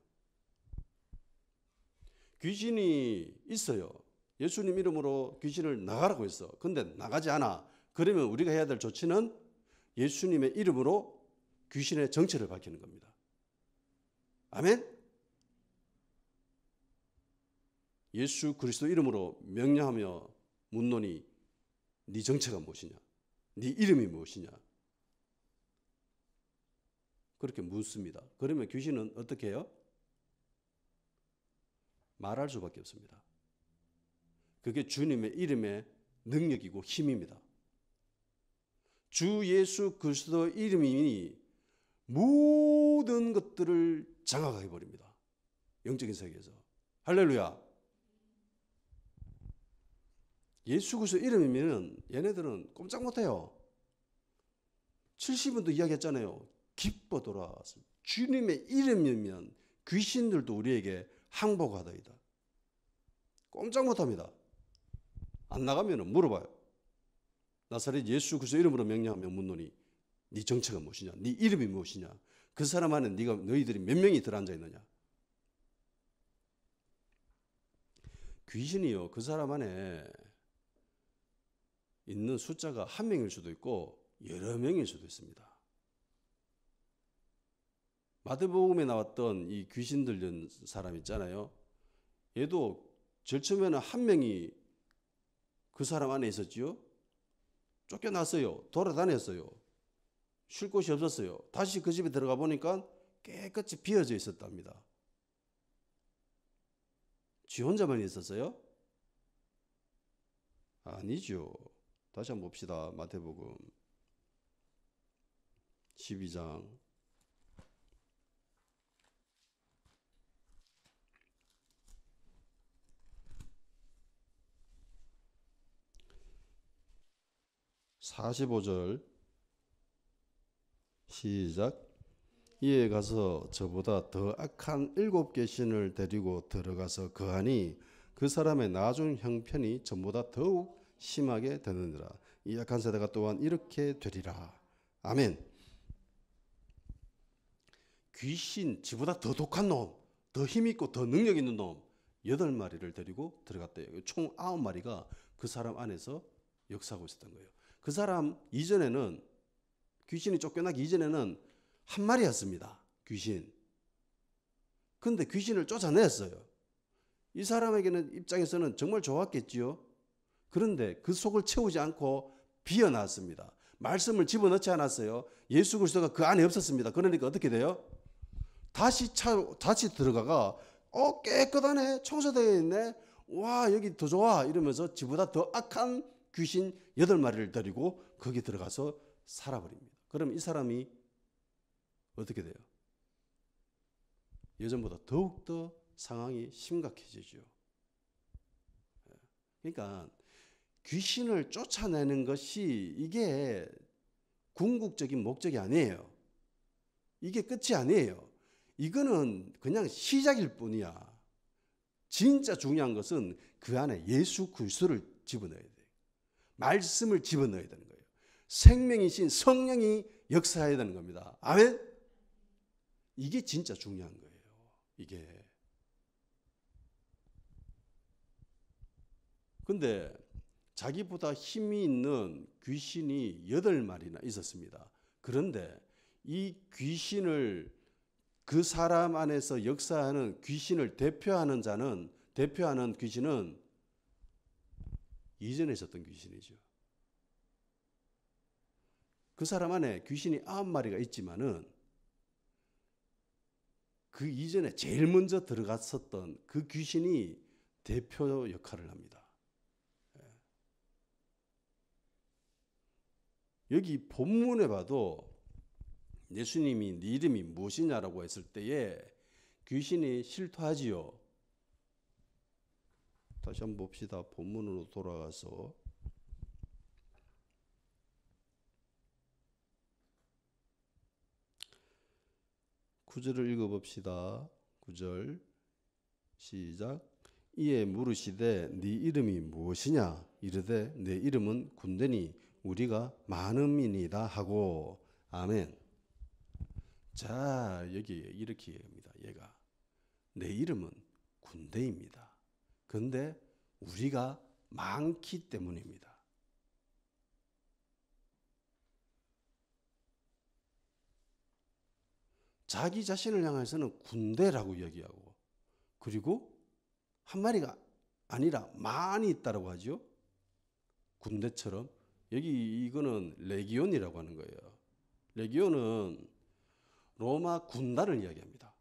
귀신이 있어요. 예수님 이름으로 귀신을 나가라고 했어. 근데 나가지 않아. 그러면 우리가 해야 될 조치는 예수님의 이름으로 귀신의 정체를 밝히는 겁니다. 아멘? 예수 그리스도 이름으로 명령하며 묻노니 네 정체가 무엇이냐? 네 이름이 무엇이냐? 그렇게 묻습니다. 그러면 귀신은 어떻게 해요? 말할 수밖에 없습니다. 그게 주님의 이름의 능력이고 힘입니다. 주 예수 그리스도 이름이 모든 것들을 장악해 버립니다. 영적인 세계에서. 할렐루야. 예수 그리스도 이름이면 얘네들은 꼼짝 못해요. 70분도 이야기했잖아요. 기뻐 돌아왔습니다. 주님의 이름이면 귀신들도 우리에게 항복하더이다. 꼼짝 못합니다. 안 나가면 물어봐요. 나사렛 예수 그리스도 이름으로 명령하며 묻노니 네 정체가 무엇이냐? 네 이름이 무엇이냐? 그 사람 안에 너희들이 몇 명이 들어앉아 있느냐? 귀신이요, 그 사람 안에 있는 숫자가 한 명일 수도 있고 여러 명일 수도 있습니다. 마태복음에 나왔던 이 귀신 들린 사람 있잖아요. 얘도 제일 처음에는 한 명이 그 사람 안에 있었지요. 쫓겨났어요. 돌아다녔어요. 쉴 곳이 없었어요. 다시 그 집에 들어가 보니까 깨끗이 비어져 있었답니다. 지 혼자만 있었어요? 아니죠. 다시 한번 봅시다. 마태복음 12장 45절 시작. 이에 가서 저보다 더 악한 7 신을 데리고 들어가서 거하니 그 사람의 나중 형편이 전보다 더욱 심하게 되느니라. 이 악한 세대가 또한 이렇게 되리라. 아멘. 귀신, 지보다 더 독한 놈, 더 힘있고 더 능력 있는 놈 8마리를 데리고 들어갔대요. 총 9마리가 그 사람 안에서 역사하고 있었던 거예요. 그 사람 이전에는, 귀신이 쫓겨나기 이전에는 한 마리였습니다. 귀신. 근데 귀신을 쫓아냈어요. 이 사람에게는 입장에서는 정말 좋았겠지요. 그런데 그 속을 채우지 않고 비어났습니다. 말씀을 집어넣지 않았어요. 예수 그리스도가 그 안에 없었습니다. 그러니까 어떻게 돼요? 다시 들어가가 깨끗하네, 청소되어 있네, 와 여기 더 좋아 이러면서 지보다 더 악한 귀신 8마리를 데리고 거기 들어가서 살아버립니다. 그럼 이 사람이 어떻게 돼요? 예전보다 더욱더 상황이 심각해지죠. 그러니까 귀신을 쫓아내는 것이 이게 궁극적인 목적이 아니에요. 이게 끝이 아니에요. 이거는 그냥 시작일 뿐이야. 진짜 중요한 것은 그 안에 예수 그리스도를 집어넣어야 돼요. 말씀을 집어넣어야 되는 거예요. 생명이신 성령이 역사해야 되는 겁니다. 아멘? 이게 진짜 중요한 거예요. 이게. 근데 자기보다 힘이 있는 귀신이 8마리나 있었습니다. 그런데 이 귀신을 그 사람 안에서 역사하는 귀신을 대표하는 귀신은 이전에 있었던 귀신이죠. 그 사람 안에 귀신이 9마리가 있지만은 그 이전에 제일 먼저 들어갔었던 그 귀신이 대표 역할을 합니다. 여기 본문에 봐도 예수님이 네 이름이 무엇이냐라고 했을 때에 귀신이 실토하지요. 다시 한번 봅시다. 본문으로 돌아가서 9절을 읽어봅시다. 9절 시작. 이에 물으시되 네 이름이 무엇이냐 이르되 내 이름은 군대니 우리가 많음이니이다 하고. 아멘. 자, 여기 이렇게 얘기합니다. 얘가 내 이름은 군대입니다. 그런데 우리가 많기 때문입니다. 자기 자신을 향해서는 군대라고 이야기하고, 그리고 한 마리가 아니라 많이 있다라고 하죠. 군대처럼. 여기 이거는 레기온이라고 하는 거예요. 레기온은 로마 군단을 이야기합니다.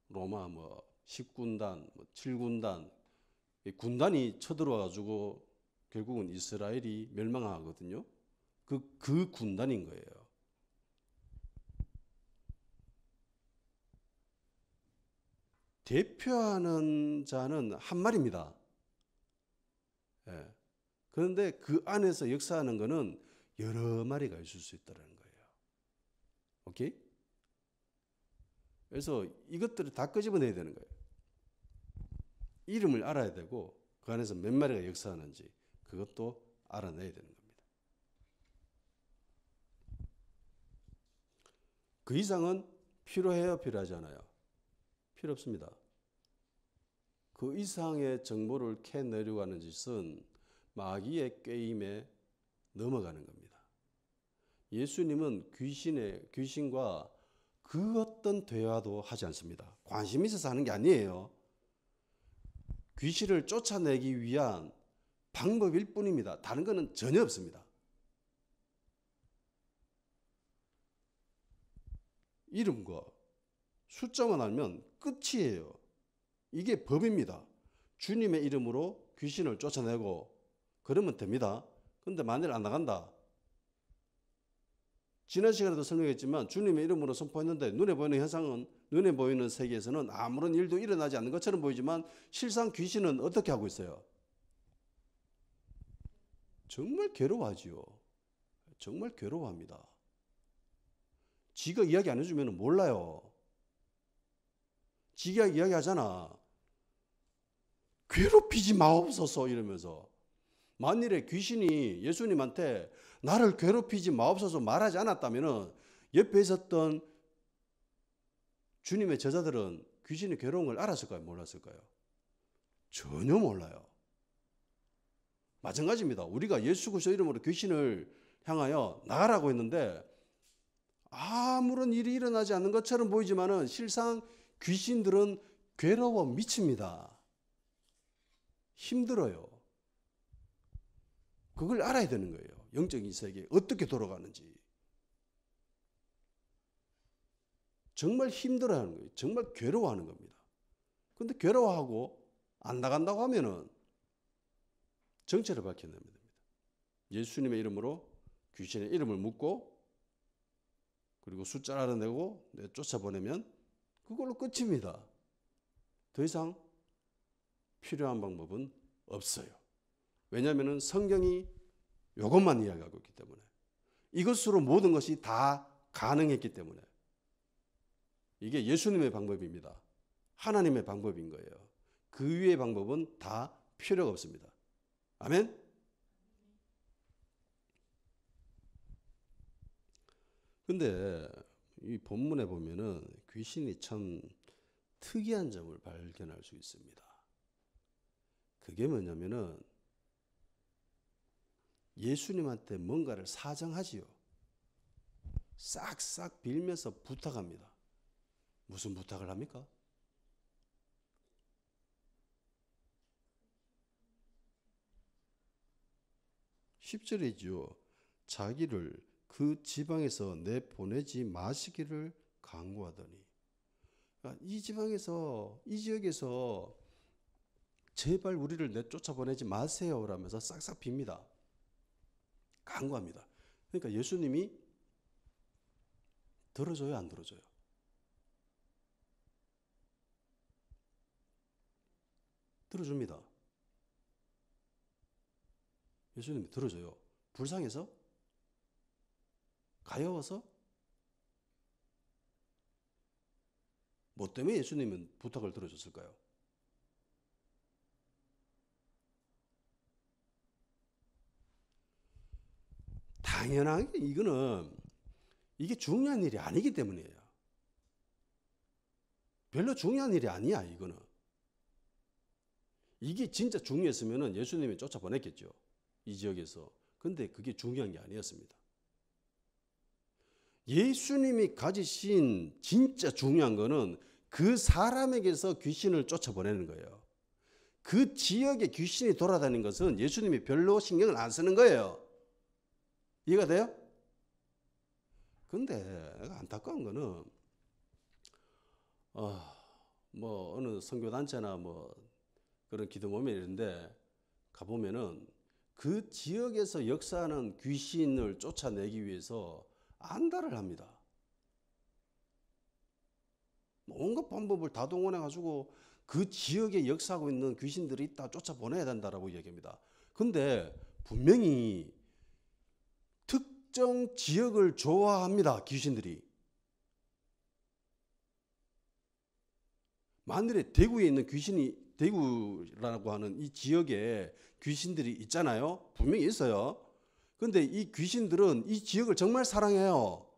로마 10군단, 7군단, 군단이 쳐들어와 가지고 결국은 이스라엘이 멸망하거든요. 그 군단인 거예요. 대표하는 자는 한 마리입니다. 예. 그런데 그 안에서 역사하는 것은 여러 마리가 있을 수 있다는 거예요. 오케이? 그래서 이것들을 다 끄집어내야 되는 거예요. 이름을 알아야 되고 그 안에서 몇 마리가 역사하는지 그것도 알아내야 되는 겁니다. 그 이상은 필요해요? 필요하지 않아요? 필요 없습니다. 그 이상의 정보를 캐내려고 하는 짓은 마귀의 게임에 넘어가는 겁니다. 예수님은 귀신과 그 어떤 대화도 하지 않습니다. 관심 있어서 하는 게 아니에요. 귀신을 쫓아내기 위한 방법일 뿐입니다. 다른 것은 전혀 없습니다. 이름과 숫자만 알면 끝이에요. 이게 법입니다. 주님의 이름으로 귀신을 쫓아내고 그러면 됩니다. 그런데 만일 안 나간다. 지난 시간에도 설명했지만 주님의 이름으로 선포했는데 눈에 보이는 현상은, 눈에 보이는 세계에서는 아무런 일도 일어나지 않는 것처럼 보이지만 실상 귀신은 어떻게 하고 있어요? 정말 괴로워하지요. 정말 괴로워합니다. 지가 이야기 안 해주면 몰라요. 지가 이야기하잖아. 괴롭히지 마옵소서 이러면서. 만일에 귀신이 예수님한테 나를 괴롭히지 마옵소서 말하지 않았다면 옆에 있었던 주님의 제자들은 귀신이 괴로운 걸 알았을까요? 몰랐을까요? 전혀 몰라요. 마찬가지입니다. 우리가 예수 그리스도 이름으로 귀신을 향하여 나가라고 했는데 아무런 일이 일어나지 않는 것처럼 보이지만은 실상 귀신들은 괴로워 미칩니다. 힘들어요. 그걸 알아야 되는 거예요. 영적인 세계에 어떻게 돌아가는지 정말 힘들어하는 거예요. 정말 괴로워하는 겁니다. 그런데 괴로워하고 안 나간다고 하면은 정체를 밝혀내면 됩니다. 예수님의 이름으로 귀신의 이름을 묻고 그리고 숫자를 알아내고 쫓아보내면 그걸로 끝입니다. 더 이상 필요한 방법은 없어요. 왜냐하면 성경이 이것만 이야기하고 있기 때문에, 이것으로 모든 것이 다 가능했기 때문에. 이게 예수님의 방법입니다. 하나님의 방법인 거예요. 그 위의 방법은 다 필요가 없습니다. 아멘? 근데 이 본문에 보면은 귀신이 참 특이한 점을 발견할 수 있습니다. 그게 뭐냐면은 예수님한테 뭔가를 사정하지요. 싹싹 빌면서 부탁합니다. 무슨 부탁을 합니까? (10절이죠) 자기를 그 지방에서 내보내지 마시기를 간구하더니, 그러니까 이 지방에서, 이 지역에서 제발 우리를 내쫓아보내지 마세요 라면서 싹싹 빕니다. 간구합니다. 그러니까 예수님이 들어줘요, 안 들어줘요? 들어줍니다. 예수님이 들어줘요. 불쌍해서? 가여워서? 뭐 때문에 예수님은 부탁을 들어줬을까요? 당연하게 이게 중요한 일이 아니기 때문이에요. 별로 중요한 일이 아니야, 이거는. 이게 진짜 중요했으면 예수님이 쫓아보냈겠죠, 이 지역에서. 근데 그게 중요한 게 아니었습니다. 예수님이 가지신 진짜 중요한 거는 그 사람에게서 귀신을 쫓아보내는 거예요. 그 지역에 귀신이 돌아다니는 것은 예수님이 별로 신경을 안 쓰는 거예요. 이해가 돼요? 근데 안타까운 거는 뭐 어느 선교단체나 뭐 그런 기도 모임이 있는데 가보면은 그 지역에서 역사하는 귀신을 쫓아내기 위해서 안달을 합니다. 온갖 방법을 다 동원해가지고 그 지역에 역사하고 있는 귀신들이 있다 쫓아보내야 된다라고 얘기합니다. 근데 분명히 특정 지역을 좋아합니다, 귀신들이. 만일에 대구에 있는 대구라고 하는 이 지역에 귀신들이 있잖아요. 분명히 있어요. 근데 이 귀신들은 이 지역을 정말 사랑해요.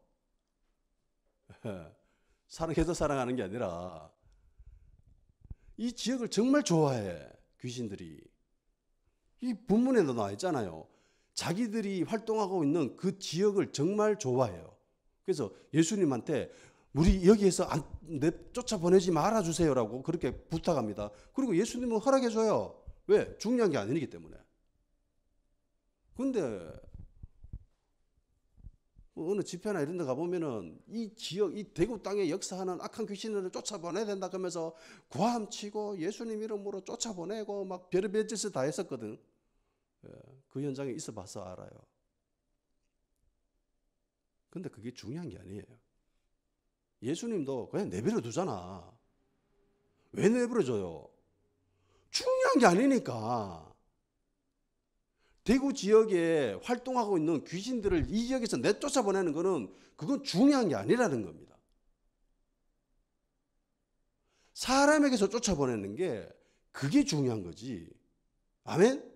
사랑해서 사랑하는 게 아니라 이 지역을 정말 좋아해, 귀신들이. 이 본문에도 나와 있잖아요. 자기들이 활동하고 있는 그 지역을 정말 좋아해요. 그래서 예수님한테 우리 여기에서 쫓아보내지 말아주세요라고 그렇게 부탁합니다. 그리고 예수님은 허락해줘요. 왜? 중요한 게 아니기 때문에. 근데 뭐 어느 집회나 이런 데 가보면은 이 지역, 이 대구 땅에 역사하는 악한 귀신을 쫓아보내야 된다 그러면서 고함치고 예수님 이름으로 쫓아보내고 막 별의별 짓을 다 했었거든. 그 현장에 있어 봐서 알아요. 근데 그게 중요한 게 아니에요. 예수님도 그냥 내버려 두잖아. 왜 내버려 둬요? 중요한 게 아니니까. 대구 지역에 활동하고 있는 귀신들을 이 지역에서 내쫓아보내는 거는 그건 중요한 게 아니라는 겁니다. 사람에게서 쫓아보내는 게 그게 중요한 거지. 아멘?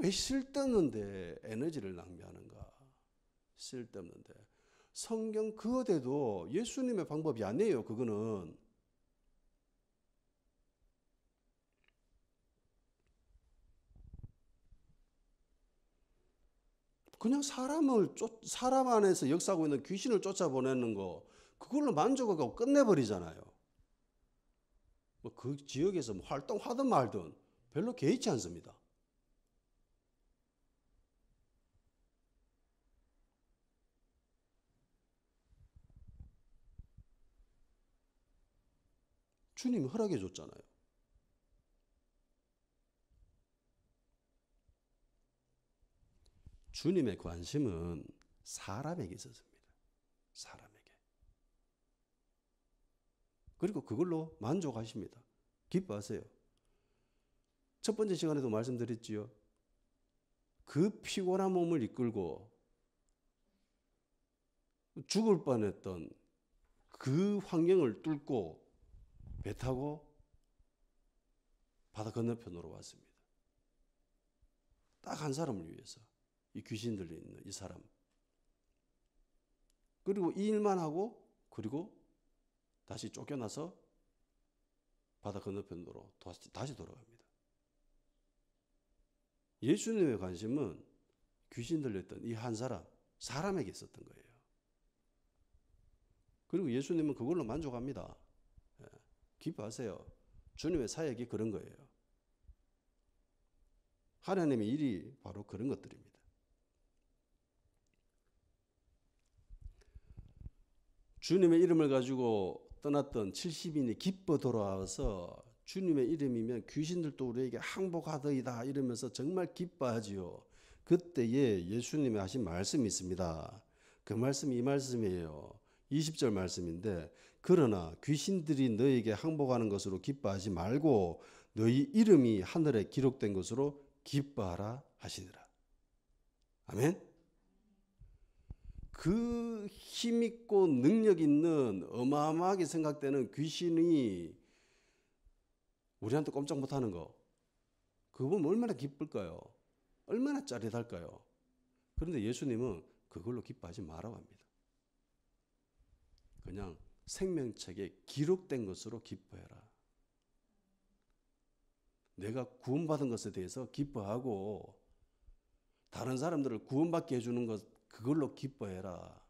왜 쓸데없는데 에너지를 낭비하는가? 쓸데없는데. 성경 그 어디에도 예수님의 방법이 아니에요. 그거는. 그냥 사람 안에서 역사하고 있는 귀신을 쫓아보내는 거, 그걸로 만족하고 끝내버리잖아요. 뭐 그 지역에서 활동하든 말든 별로 개의치 않습니다. 주님이 허락해 줬잖아요. 주님의 관심은 사람에게 있었습니다. 사람에게. 그리고 그걸로 만족하십니다. 기뻐하세요. 첫 번째 시간에도 말씀드렸지요. 그 피곤한 몸을 이끌고 죽을 뻔했던 그 환경을 뚫고 배 타고 바다 건너편으로 왔습니다. 딱 한 사람을 위해서. 이 귀신 들려 있는 이 사람. 그리고 이 일만 하고 그리고 다시 쫓겨나서 바다 건너편으로 다시 돌아갑니다. 예수님의 관심은 귀신 들렸던 이 한 사람에게 있었던 거예요. 그리고 예수님은 그걸로 만족합니다. 기뻐하세요. 주님의 사역이 그런 거예요. 하나님의 일이 바로 그런 것들입니다. 주님의 이름을 가지고 떠났던 70인이 기뻐 돌아와서 주님의 이름이면 귀신들도 우리에게 항복하더이다 이러면서 정말 기뻐하지요. 그때에 예수님이 하신 말씀이 있습니다. 그 말씀이 이 말씀이에요. 20절 말씀인데 그러나 귀신들이 너에게 항복하는 것으로 기뻐하지 말고 너희 이름이 하늘에 기록된 것으로 기뻐하라 하시니라. 아멘. 그 힘있고 능력 있는 어마어마하게 생각되는 귀신이 우리한테 꼼짝 못하는 거 그거 보면 얼마나 기쁠까요? 얼마나 짜릿할까요? 그런데 예수님은 그걸로 기뻐하지 말라고 합니다. 그냥 생명책에 기록된 것으로 기뻐해라. 내가 구원받은 것에 대해서 기뻐하고 다른 사람들을 구원받게 해주는 것 그걸로 기뻐해라.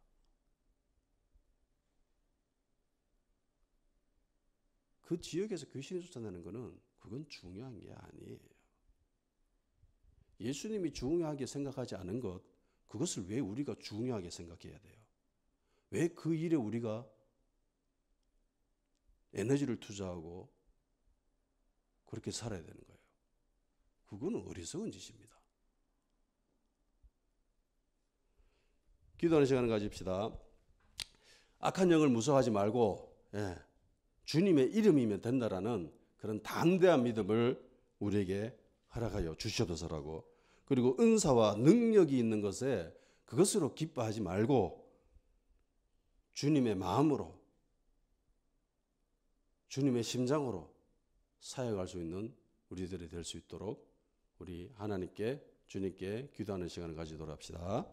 그 지역에서 귀신이 쫓아내는 것은 그건 중요한 게 아니에요. 예수님이 중요하게 생각하지 않은 것 그것을 왜 우리가 중요하게 생각해야 돼요? 왜 그 일에 우리가 에너지를 투자하고 그렇게 살아야 되는 거예요? 그거는 어리석은 짓입니다. 기도하는 시간을 가집시다. 악한 영을 무서워하지 말고 주님의 이름이면 된다라는 그런 담대한 믿음을 우리에게 허락하여 주시옵소서라고. 그리고 은사와 능력이 있는 것에 그것으로 기뻐하지 말고 주님의 마음으로 주님의 심장으로 사역할 수 있는 우리들이 될 수 있도록 우리 하나님께 주님께 기도하는 시간을 가지도록 합시다.